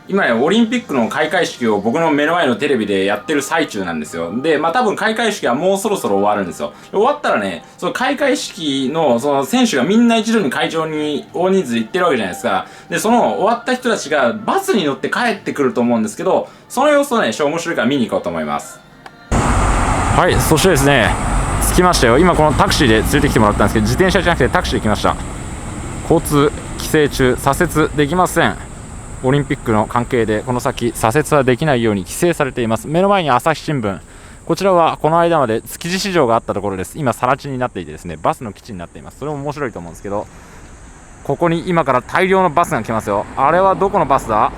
今ね、オリンピックの開会式を僕の目の前のテレビでやってる最中なんですよ。で、多分開会式はもうそろそろ終わるんですよ。終わったらね、その開会式のその選手がみんな一度に会場に大人数で行ってるわけじゃないですか。で、その終わった人たちがバスに乗って帰ってくると思うんですけど、その様子をね、面白いから見に行こうと思います。はい、そしてですね、着きましたよ。今このタクシーで連れてきてもらったんですけど、自転車じゃなくてタクシーで来ました。交通規制中、左折できません。オリンピックの関係でこの先左折はできないように規制されています。目の前に朝日新聞、こちらはこの間まで築地市場があったところです。今更地になっていてですね、バスの基地になっています。それも面白いと思うんですけど、ここに今から大量のバスが来ますよ。あれはどこのバスだ？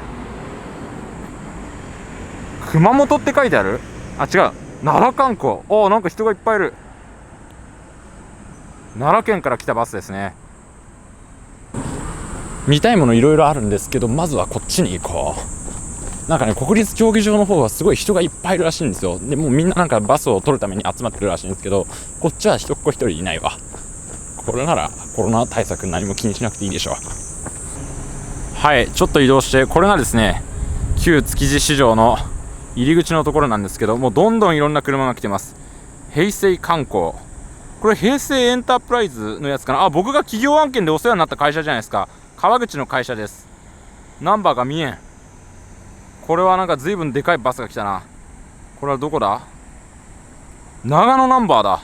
熊本って書いてある？あ、違う、奈良観光。なんか人がいっぱいいる。奈良県から来たバスですね。見たいものいろいろあるんですけど、まずはこっちに行こう。なんかね、国立競技場の方はすごい人がいっぱいいるらしいんですよ。でもうみんななんかバスを取るために集まってるらしいんですけど、こっちは一人いないわ。これならコロナ対策何も気にしなくていいでしょう。はい、ちょっと移動して、これがですね、旧築地市場の入り口のところなんですけど、もうどんどんいろんな車が来てます。平成観光、これ平成エンタープライズのやつかな。僕が企業案件でお世話になった会社じゃないですか。川口の会社です。ナンバーが見えん。これはなんか随分でかいバスが来たな。これはどこだ？長野ナンバーだ。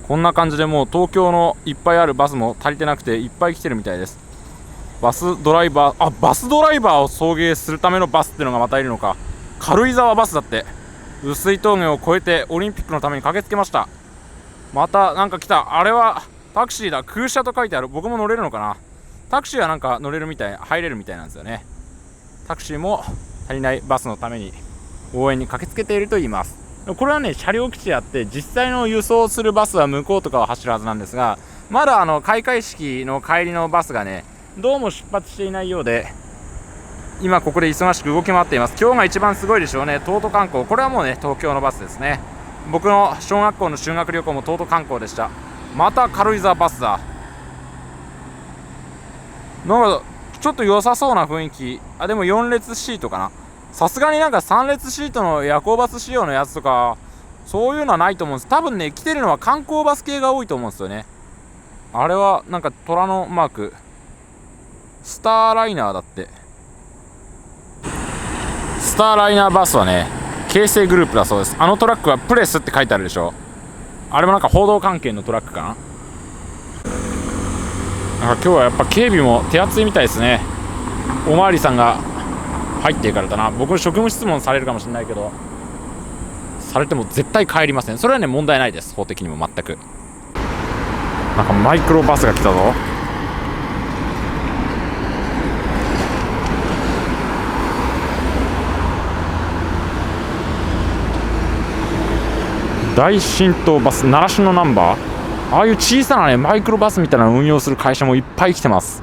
こんな感じでもう東京のいっぱいあるバスも足りてなくていっぱい来てるみたいです。バスドライバー、バスドライバーを送迎するためのバスっていうのがまたいるのか。軽井沢バスだって。碓氷峠を越えてオリンピックのために駆けつけました。またなんか来た。あれはタクシーだ。空車と書いてある。僕も乗れるのかな。タクシーはなんか乗れるみたい、入れるみたいなんですよね。タクシーも足りないバスのために応援に駆けつけていると言います。これはね、車両基地あって、実際の輸送するバスは向こうとかを走るはずなんですが、まだ開会式の帰りのバスがね、どうも出発していないようで、今ここで忙しく動き回っています。今日が一番すごいでしょうね。東都観光。これはもうね、東京のバスですね。僕の小学校の修学旅行も東都観光でした。また軽井沢バスだ。なんかちょっと良さそうな雰囲気。でも4列シートかな。さすがになんか3列シートの夜行バス仕様のやつとかそういうのはないと思うんです。多分ね、来てるのは観光バス系が多いと思うんですよね。あれはなんか虎のマーク、スターライナーだって。スターライナーバスはね、京成グループだそうです。あのトラックはプレスって書いてあるでしょ。あれもなんか報道関係のトラックかな。なんか今日はやっぱ警備も手厚いみたいですね。おまわりさんが入っていかれたな。僕職務質問されるかもしれないけど、されても絶対帰りません。それはね、問題ないです。法的にも全く。なんかマイクロバスが来たぞ。大新東バス、習志野ナンバー。ああいう小さなね、マイクロバスみたいなのを運用する会社もいっぱい来てます。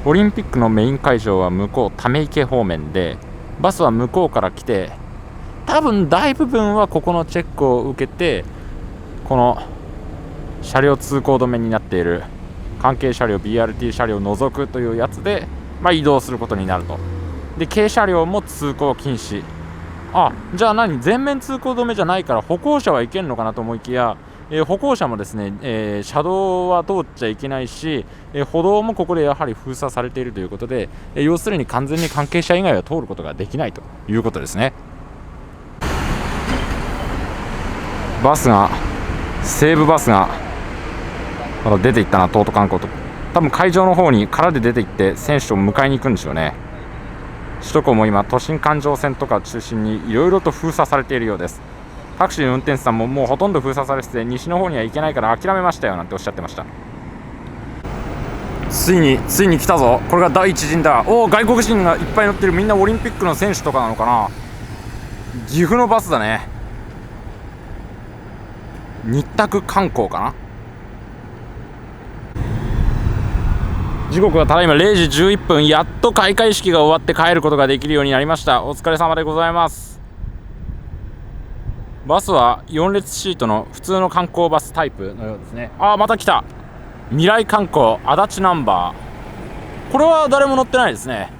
オリンピックのメイン会場は向こうため池方面で、バスは向こうから来て、多分大部分はここのチェックを受けて、この車両通行止めになっている関係車両 BRT 車両を除くというやつで、移動することになると。で、軽車両も通行禁止。じゃあ全面通行止めじゃないから歩行者は行けるのかなと思いきや、歩行者もですね、車道は通っちゃいけないし、歩道もここでやはり封鎖されているということで、要するに完全に関係者以外は通ることができないということですね。バスが、西武バスがまだ出ていったな。東都観光と多分会場の方に空で出ていって選手を迎えに行くんでしょうね。首都高も今都心環状線とか中心にいろいろと封鎖されているようです。タクシーの運転手さんももうほとんど封鎖されてて、西の方には行けないから諦めましたよなんておっしゃってました。ついに来たぞ。これが第一陣だ。外国人がいっぱい乗ってる。みんなオリンピックの選手とかなのかな。岐阜のバスだね。日卓観光かな。時刻はただいま0時11分。やっと開会式が終わって帰ることができるようになりました。お疲れ様でございます。バスは4列シートの普通の観光バスタイプのようですね。また来た。未来観光足立ナンバこれは誰も乗ってないですね。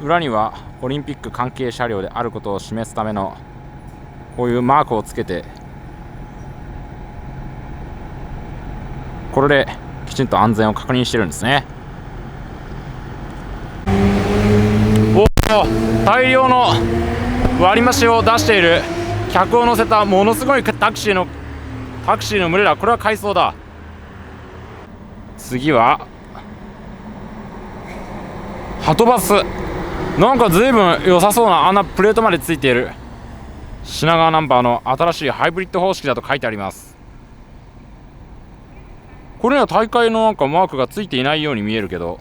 裏にはオリンピック関係車両であることを示すためのこういうマークをつけて、これできちんと安全を確認してるんですね。おお、大量の割り増しを出している客を乗せたものすごいタクシーの群れだ。これは回送だ。次ははとバス。なんか随分良さそうな、あんなプレートまでついている品川ナンバーの新しいハイブリッド方式だと書いてあります。これには大会のなんかマークがついていないように見えるけど、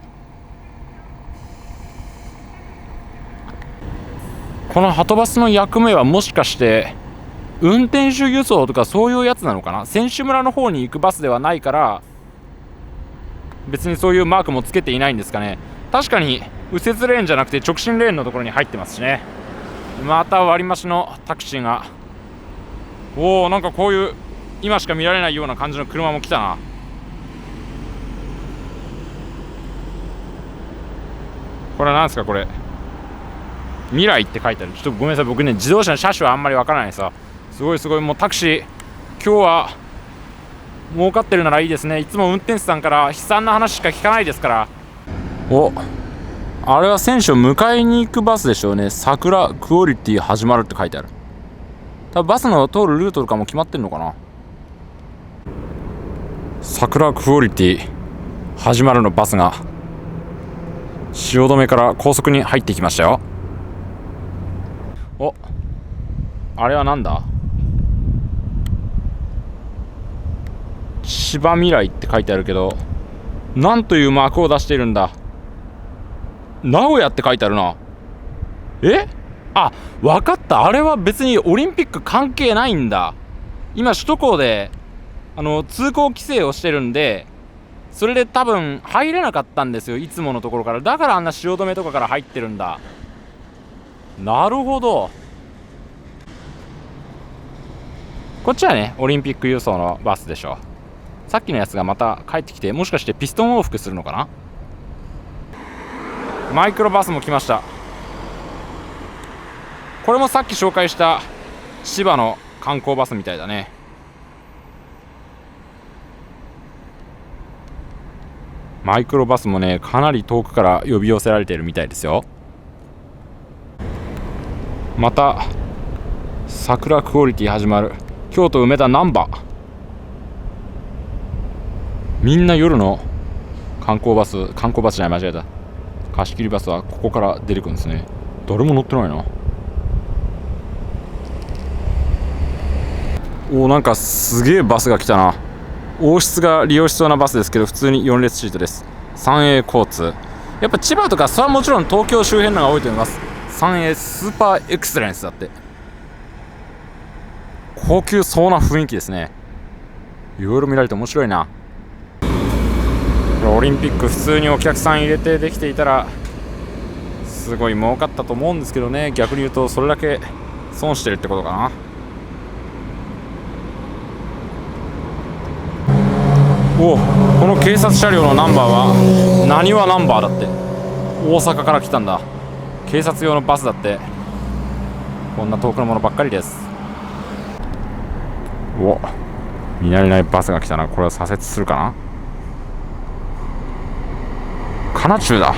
このはとバスの役目はもしかして運転手輸送とかそういうやつなのかな。選手村の方に行くバスではないから別にそういうマークもつけていないんですかね。確かに右折レーンじゃなくて直進レーンのところに入ってますしね。また割り増しのタクシーが、おお、なんかこういう今しか見られないような感じの車も来たな。これは何ですか。これ未来って書いてある。ちょっとごめんなさい、僕ね自動車の車種はあんまりわからないさ。すごいもうタクシー今日は儲かってるならいいですね。いつも運転手さんから悲惨な話しか聞かないですから。お、あれは選手を迎えに行くバスでしょうね。桜クオリティ始まるって書いてある。多分バスの通るルートとかも決まってんのかな。桜クオリティ始まるのバスが汐留から高速に入ってきましたよ。お、あれはなんだ。千葉未来って書いてあるけど、なんというマークを出しているんだ。名古屋って書いてあるな。あ、分かった。あれは別にオリンピック関係ないんだ。今首都高で通行規制をしてるんで、それで多分入れなかったんですよ、いつものところから。だからあんな汐留とかから入ってるんだ。なるほど。こっちはねオリンピック輸送のバスでしょ。さっきのやつがまた帰ってきて、もしかしてピストン往復するのかな。マイクロバスも来ました。これもさっき紹介した千葉の観光バスみたいだね。マイクロバスもねかなり遠くから呼び寄せられているみたいですよ。また桜クオリティ始まる。京都梅田難波。みんな夜の観光バスじゃない、間違えた。貸し切りバスはここから出てくるんですね。誰も乗ってないな。お、なんかすげえバスが来たな。王室が利用しそうなバスですけど、普通に4列シートです。三栄交通。やっぱ千葉とかそれはもちろん東京周辺のが多いと思います。三栄スーパーエクセレンスだって。高級そうな雰囲気ですね。いろいろ見られて面白いな。オリンピック普通にお客さん入れてできていたらすごい儲かったと思うんですけどね。逆に言うとそれだけ損してるってことかな。お、この警察車両のナンバーは何はナンバーだって。大阪から来たんだ。警察用のバスだって。こんな遠くのものばっかりです。お、見慣れないバスが来たな。これは左折するかな。カナチューだ。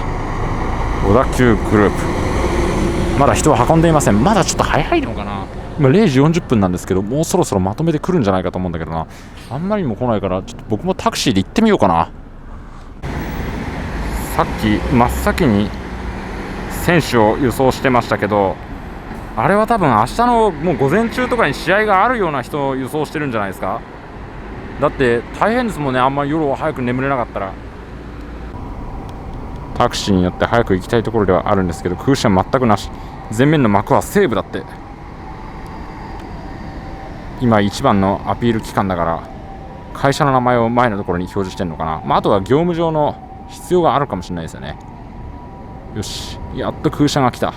小田急グループ。まだ人は運んでいません。まだちょっと早いのかな。今0時40分なんですけど、もうそろそろまとめてくるんじゃないかと思うんだけどな。あんまりにも来ないから、ちょっと僕もタクシーで行ってみようかな。さっき真っ先に選手を輸送してましたけど、あれは多分明日のもう午前中とかに試合があるような人を輸送してるんじゃないですか。だって大変ですもんね、あんまり夜は早く眠れなかったら。タクシーによって早く行きたいところではあるんですけど、空車全くなし。前面の幕は西武だって。今一番のアピール期間だから会社の名前を前のところに表示してるのかな。あとは業務上の必要があるかもしれないですよね。よし、やっと空車が来た。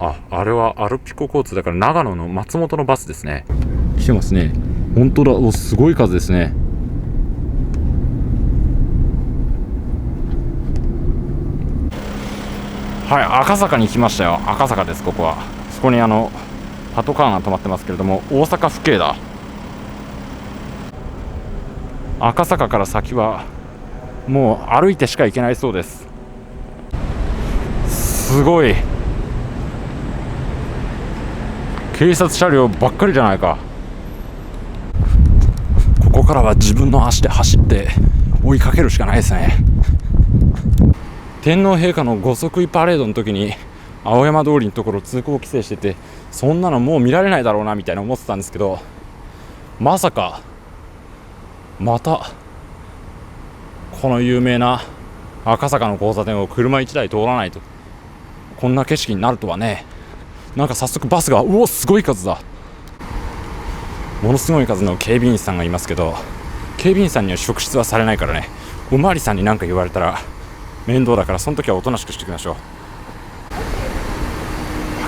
あれはアルピコ交通だから長野の松本のバスですね。来てますね。本当だ。すごい数ですね。はい、赤坂に来ましたよ。赤坂です。ここはそこにパトカーが止まってますけれども、大阪府警だ。赤坂から先はもう歩いてしか行けないそうです。すごい警察車両ばっかりじゃないか。ここからは自分の足で走って追いかけるしかないですね。天皇陛下のご即位パレードの時に青山通りのところ通行規制してて、そんなのもう見られないだろうなみたいな思ってたんですけど、まさかまたこの有名な赤坂の交差点を車1台通らないとこんな景色になるとはね。なんか早速バスが、うおすごい数だ。ものすごい数の警備員さんがいますけど、警備員さんには職質はされないからね。おまわりさんに何か言われたら面倒だから、その時はおとなしくしておきましょう。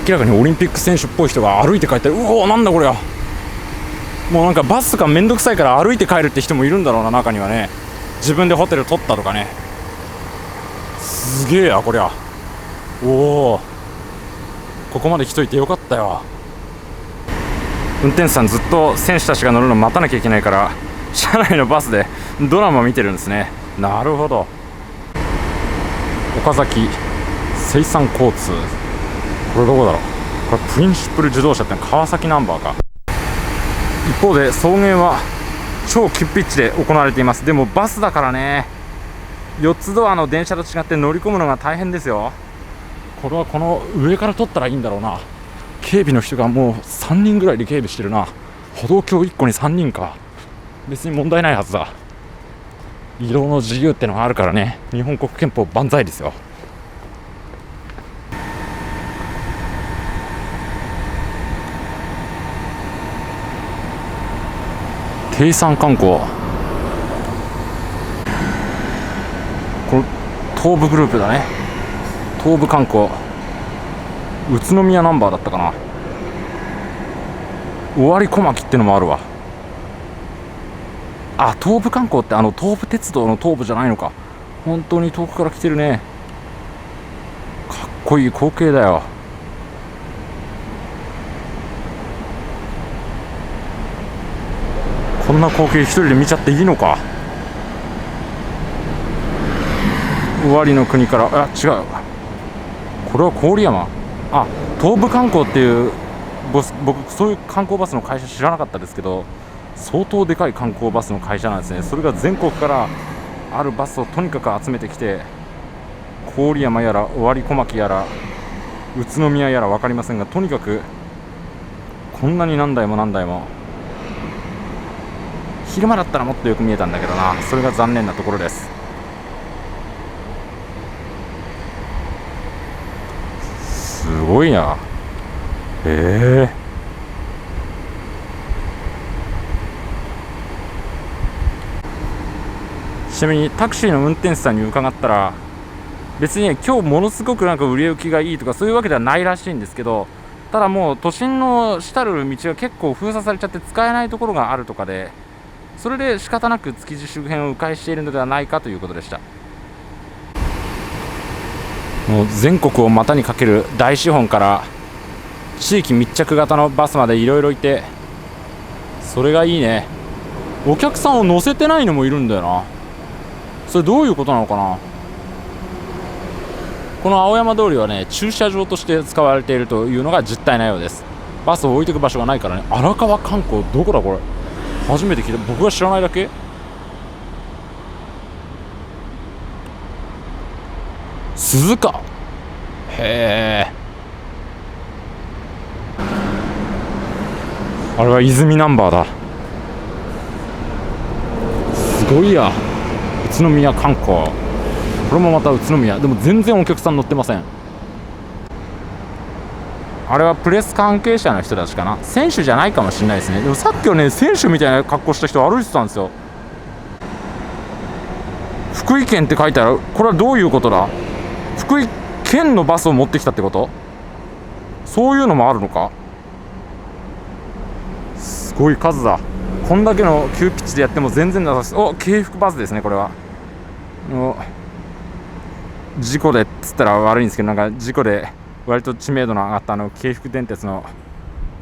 明らかにオリンピック選手っぽい人が歩いて帰ったり、うおなんだこれは。もうなんかバスがめんどくさいから歩いて帰るって人もいるんだろうな、中にはね。自分でホテル取ったとかね。すげえやこりゃ。おお、ここまで来といてよかったよ。運転手さんずっと選手たちが乗るの待たなきゃいけないから、車内のバスでドラマ見てるんですね。なるほど。岡崎生産交通、これどこだろう。これプリンシプル自動車って川崎ナンバーか。一方で送迎は超急ピッチで行われています。でもバスだからね、4つドアの電車と違って乗り込むのが大変ですよ。これはこの上から撮ったらいいんだろうな。警備の人がもう3人ぐらいで警備してるな。歩道橋1個に3人か。別に問題ないはずだ。移動の自由ってのがあるからね。日本国憲法万歳ですよ。低山観光、これ東武グループだね。東武観光、宇都宮ナンバーだったかな。尾張小牧ってのもあるわ。あ、東武観光って東武鉄道の東武じゃないのか。本当に遠くから来てるね。かっこいい光景だよ。こんな光景一人で見ちゃっていいのか。尾張の国から、あ、違う、これは郡山。あ、東武観光っていう、僕そういう観光バスの会社知らなかったですけど、相当でかい観光バスの会社なんですね。それが全国からあるバスをとにかく集めてきて、郡山やら尾張小牧やら宇都宮やら分かりませんが、とにかくこんなに何台も何台も。昼間だったらもっとよく見えたんだけどな。それが残念なところです。すごいな。ちなみにタクシーの運転手さんに伺ったら、別に今日ものすごくなんか売れ行きがいいとかそういうわけではないらしいんですけど、ただもう都心の主たる道が結構封鎖されちゃって使えないところがあるとかで、それで仕方なく築地周辺を迂回しているのではないかということでした。もう全国を股にかける大資本から地域密着型のバスまでいろいろいて、それがいいね。お客さんを乗せてないのもいるんだよな。それどういうことなのかな。この青山通りはね、駐車場として使われているというのが実態なようです。バスを置いていく場所がないからね。荒川観光、どこだこれ。初めて聞いた。僕が知らないだけ。鈴鹿、へえ。あれは泉ナンバーだ。すごいや。宇都宮観光、これもまた宇都宮。でも全然お客さん乗ってません。あれはプレス関係者の人たちかな。選手じゃないかもしれないですね。でもさっきはね、選手みたいな格好した人歩いてたんですよ。福井県って書いてある。これはどういうことだ。福井県のバスを持ってきたってこと。そういうのもあるのか。すごい数だ。こんだけの急ピッチでやっても全然なさそう。京福バスですね、これは。事故でっつったら悪いんですけど、なんか事故で割と知名度の上がった京福電鉄の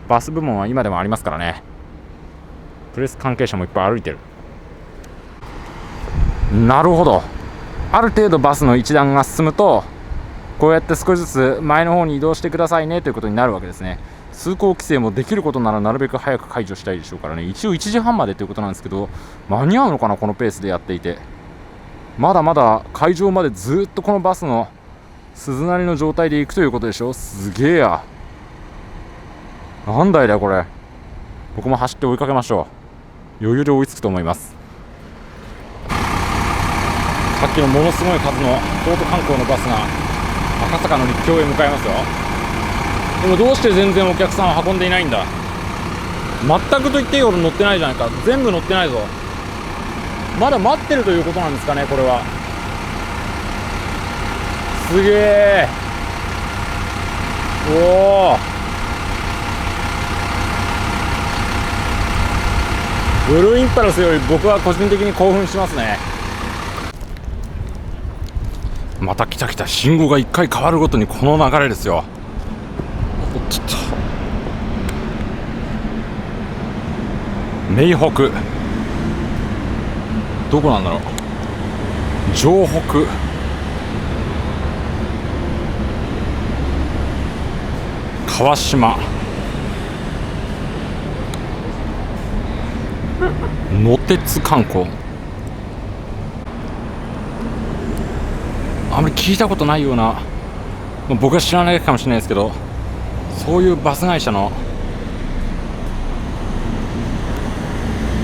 バス部門は今でもありますからね。プレス関係者もいっぱい歩いてる。なるほど。ある程度バスの一段が進むと、こうやって少しずつ前の方に移動してくださいねということになるわけですね。通行規制もできることならなるべく早く解除したいでしょうからね。一応1時半までということなんですけど、間に合うのかな、このペースでやっていて。まだまだ会場までずっとこのバスの鈴なりの状態で行くということでしょ。すげえや。何台だよこれ。僕も走って追いかけましょう。余裕で追いつくと思います。さっきのものすごい数の京都観光のバスが赤坂の陸橋へ向かいますよ。でもどうして全然お客さんを運んでいないんだ。全くと言っていいほど乗ってないじゃないか。全部乗ってないぞ。まだ待ってるということなんですかね、これは。すげえ。おお、ブルーインパルスより僕は個人的に興奮しますね。また来た来た。信号が1回変わるごとにこの流れですよ。ちょっと名北どこなんだろう。城北、川島、野鉄観光。あんまり聞いたことないような、僕は知らないかもしれないですけど、そういうバス会社の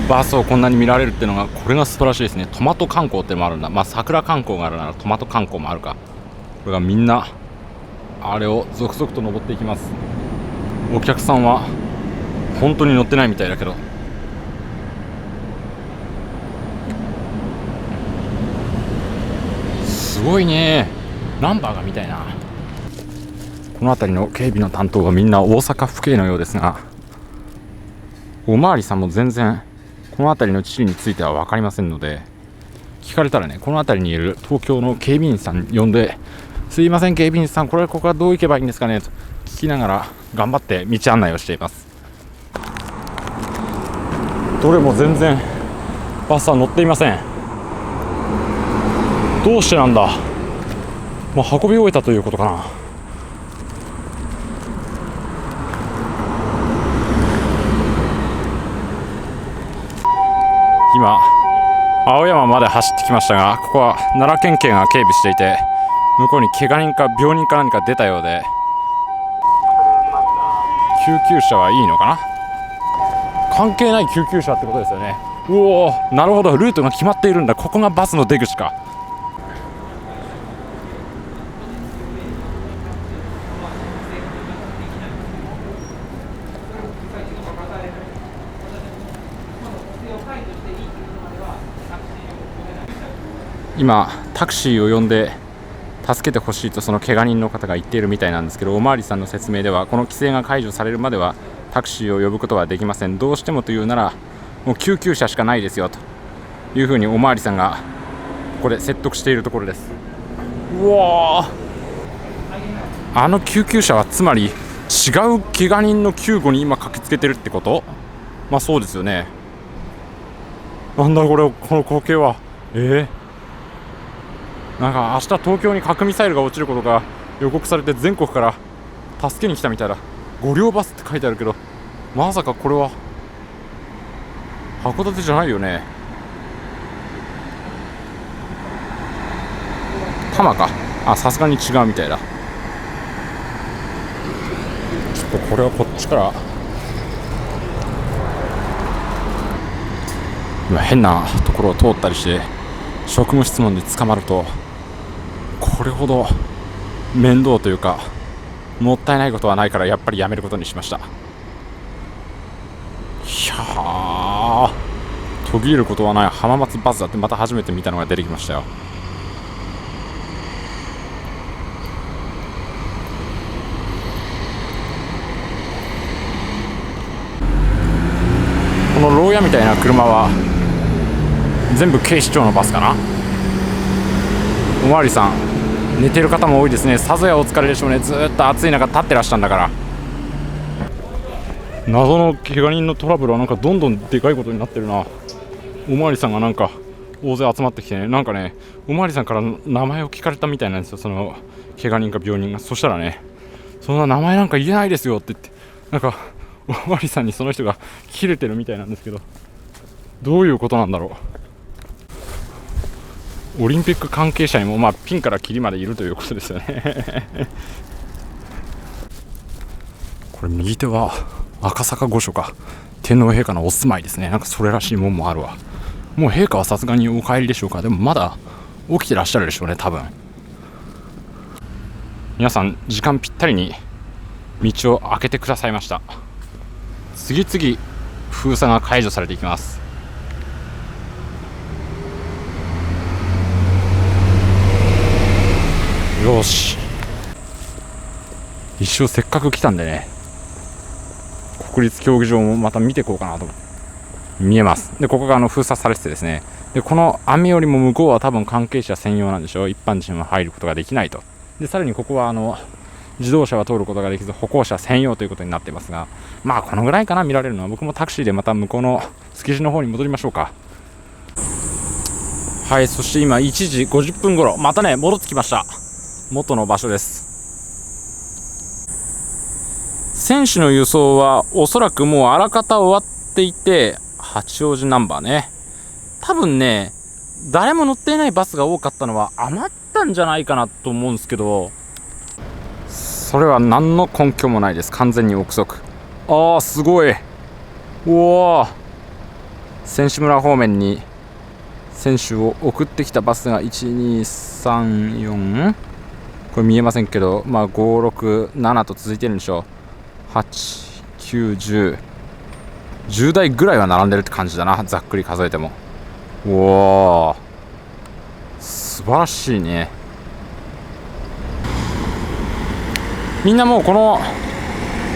バスをこんなに見られるっていうのが、これが素晴らしいですね。トマト観光ってのもあるんだ。桜観光があるならトマト観光もあるか。これがみんなあれを続々と登っていきます。お客さんは本当に乗ってないみたいだけど、すごいね。ナンバーが見たいな。この辺りの警備の担当はみんな大阪府警のようですが、おまわりさんも全然この辺りの地理については分かりませんので、聞かれたらね、この辺りにいる東京の警備員さん呼んで、すいません警備員さん、ここはどう行けばいいんですかねと聞きながら頑張って道案内をしています。どれも全然バスは乗っていません。どうしてなんだ。もう運び終えたということかな。今青山まで走ってきましたが、ここは奈良県警が警備していて、向こうに怪我人か病人か何か出たようで、救急車はいいのかな。関係ない救急車ってことですよね。うおー、なるほど。ルートが決まっているんだ。ここがバスの出口か。今タクシーを呼んで助けてほしいとその怪我人の方が言っているみたいなんですけど、おまわりさんの説明ではこの規制が解除されるまではタクシーを呼ぶことはできません。どうしてもというならもう救急車しかないですよというふうにおまわりさんがここで説得しているところです。うわー、あの救急車はつまり違う怪我人の救護に今駆けつけてるってこと。まあそうですよね。なんだこの光景は。なんか明日東京に核ミサイルが落ちることが予告されて全国から助けに来たみたいだ。5両バスって書いてあるけど、まさかこれは函館じゃないよね。多摩か。さすがに違うみたいだ。ちょっとこれはこっちから今変なところを通ったりして職務質問で捕まると、これほど面倒というかもったいないことはないから、やっぱりやめることにしました。いやー、途切れることはない浜松バスだってまた初めて見たのが出てきましたよ。親みたいな車は全部警視庁のバスかな。おまわりさん寝てる方も多いですね。さぞやお疲れでしょうね。ずーっと暑い中立ってらっしゃるんだから。謎の怪我人のトラブルはなんかどんどんでかいことになってるな。おまわりさんがなんか大勢集まってきてね、なんかね、おまわりさんから名前を聞かれたみたいなんですよ、その怪我人か病人が。そしたらね、そんな名前なんか言えないですよって言って、なんかおまわりさんにその人が切れてるみたいなんですけど、どういうことなんだろう。オリンピック関係者にもまあピンからキリまでいるということですよねこれ右手は赤坂御所か、天皇陛下のお住まいですね。なんかそれらしいもんもあるわ。もう陛下はさすがにお帰りでしょうか。でもまだ起きてらっしゃるでしょうね、多分。皆さん時間ぴったりに道を開けてくださいました。次々封鎖が解除されていきます。よし、一生せっかく来たんでね、国立競技場もまた見ていこうかなと。見えます。でここが封鎖されててですね、でこの網よりも向こうは多分関係者専用なんでしょう。一般人は入ることができないと。でさらにここは自動車は通ることができず歩行者専用ということになっていますが、まあこのぐらいかな、見られるのは。僕もタクシーでまた向こうの築地の方に戻りましょうか。はい、そして今1時50分頃、またね戻ってきました。元の場所です。選手の輸送はおそらくもうあらかた終わっていて、八王子ナンバーね、多分ね誰も乗っていないバスが多かったのは余ったんじゃないかなと思うんですけど、それは何の根拠もないです。完全に憶測。ああすごい、おお、選手村方面に選手を送ってきたバスが1234、これ見えませんけど、まあ567と続いてるんでしょう。8、9、10台ぐらいは並んでるって感じだな、ざっくり数えても。おお、素晴らしいね。みんなもうこの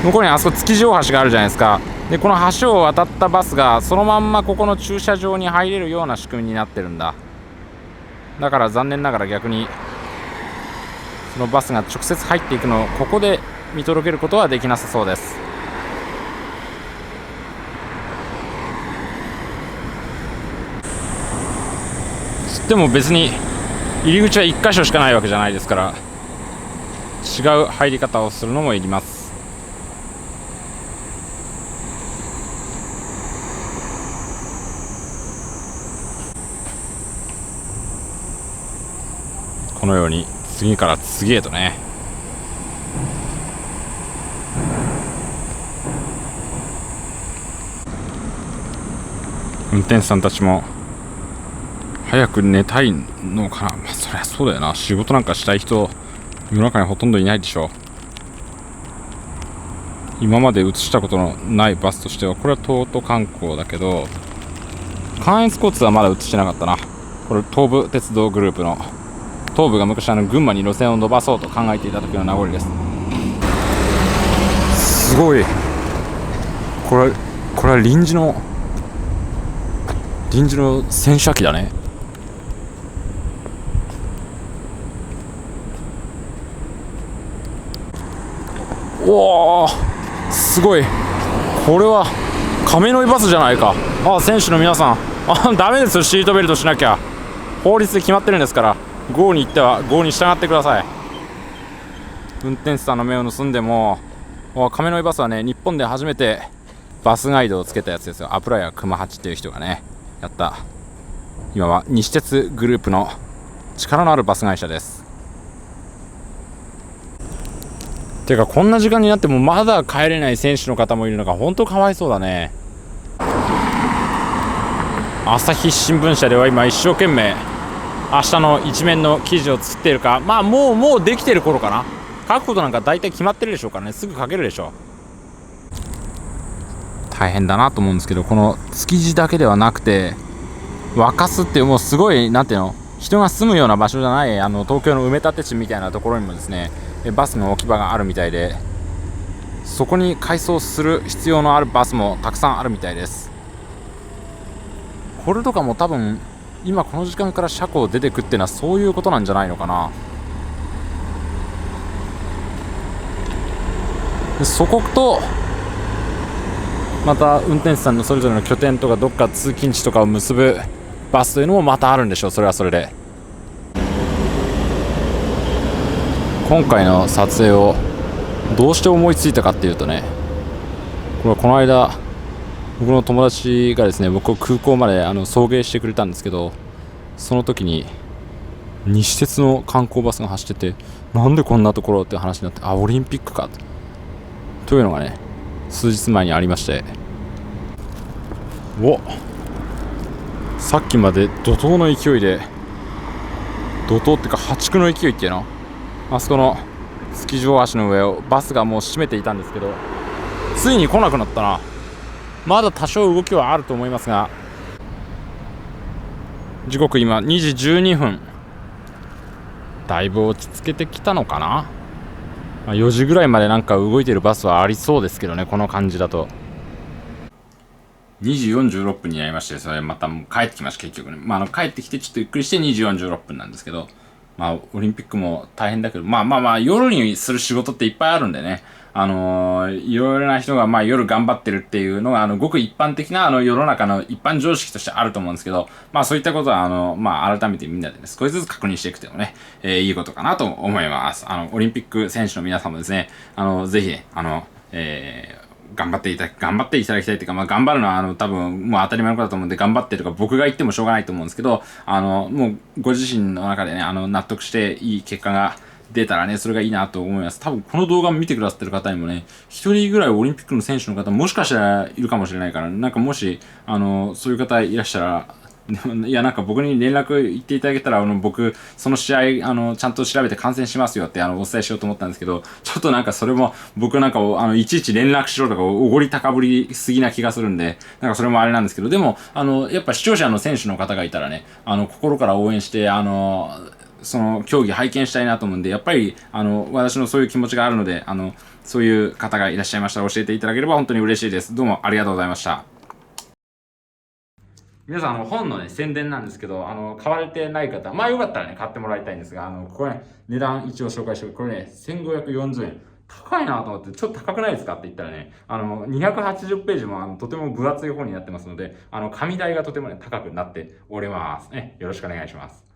向こうにあそこ築地大橋があるじゃないですか。でこの橋を渡ったバスがそのまんまここの駐車場に入れるような仕組みになってるんだ。だから残念ながら逆にそのバスが直接入っていくのをここで見届けることはできなさそうです。でも別に入り口は1箇所しかないわけじゃないですから、違う入り方をするのもいります。このように次から次へとね。運転手さんたちも早く寝たいのかな。まあそりゃそうだよな、仕事なんかしたい人世の中にほとんどいないでしょう。今まで映したことのないバスとしては、これは東都観光だけど、関越交通はまだ映してなかったな。これ東武鉄道グループの、東武が昔群馬に路線を伸ばそうと考えていた時の名残です。すごい、これは臨時の洗車機だね。おおすごい、これは亀の井バスじゃないか。選手の皆さん、ダメですよ、シートベルトしなきゃ。法律で決まってるんですから、GOに行っては GOに従ってください。運転手さんの目を盗んでも、亀の井バスはね、日本で初めてバスガイドをつけたやつですよ。アプライヤー熊八っていう人がねやった。今は西鉄グループの力のあるバス会社です。てかこんな時間になってもまだ帰れない選手の方もいるのが本当かわいそうだね。朝日新聞社では今一生懸命明日の一面の記事を作っているか、まあもうできてる頃かな。書くことなんか大体決まってるでしょうからね、すぐ書けるでしょう。大変だなと思うんですけど、この築地だけではなくて若洲っていう、もうすごいなんていうの、人が住むような場所じゃない東京の埋め立て地みたいなところにもですね、バスの置き場があるみたいで、そこに改装する必要のあるバスもたくさんあるみたいです。これとかも多分今この時間から車庫出てくっていうのはそういうことなんじゃないのかな。でそことまた運転手さんのそれぞれの拠点とかどっか通勤地とかを結ぶバスというのもまたあるんでしょう。それはそれで今回の撮影をどうして思いついたかっていうとね、この間僕の友達がですね、僕を空港まで送迎してくれたんですけど、その時に西鉄の観光バスが走ってて、なんでこんなところって話になって、あ、オリンピックかというのがね、数日前にありまして、さっきまで怒涛の勢いで、怒涛っていうか破竹の勢いっていうの、あそこのスキー場橋の上をバスがもう閉めていたんですけど、ついに来なくなったな。まだ多少動きはあると思いますが、時刻今2時12分、だいぶ落ち着けてきたのかな。4時ぐらいまでなんか動いてるバスはありそうですけどね、この感じだと。2時46分になりまして、それまた帰ってきました、結局ね。帰ってきてちょっとゆっくりして2時46分なんですけど、オリンピックも大変だけど、夜にする仕事っていっぱいあるんでね、いろいろな人が夜頑張ってるっていうのが、ごく一般的な世の中の一般常識としてあると思うんですけど、そういったことは改めてみんなでね、少しずつ確認していくというのもね、いいことかなと思います。オリンピック選手の皆さんもですね、ぜひ、頑張っていただきたいというか、頑張るのは多分もう当たり前のことだと思うんで、頑張ってとか僕が言ってもしょうがないと思うんですけど、もうご自身の中でね、納得していい結果が出たらね、それがいいなと思います。多分この動画を見てくださってる方にもね、一人ぐらいオリンピックの選手の方もしかしたらいるかもしれないから、なんかもし、そういう方いらっしゃら、いや、なんか僕に連絡言っていただけたら、僕、その試合、ちゃんと調べて観戦しますよって、お伝えしようと思ったんですけど、ちょっとなんかそれも、僕なんかを、いちいち連絡しろとか、おごり高ぶりすぎな気がするんで、なんかそれもあれなんですけど、でも、やっぱ視聴者の選手の方がいたらね、心から応援して、その競技拝見したいなと思うんで、やっぱり、私のそういう気持ちがあるので、そういう方がいらっしゃいましたら教えていただければ本当に嬉しいです。どうもありがとうございました。皆さん、本のね、宣伝なんですけど、買われてない方、よかったらね、買ってもらいたいんですが、これね、値段一応紹介しておく。これね、1540円。高いなと思って、ちょっと高くないですかって言ったらね、280ページもとても分厚い本になってますので、紙代がとてもね、高くなっております。ね、よろしくお願いします。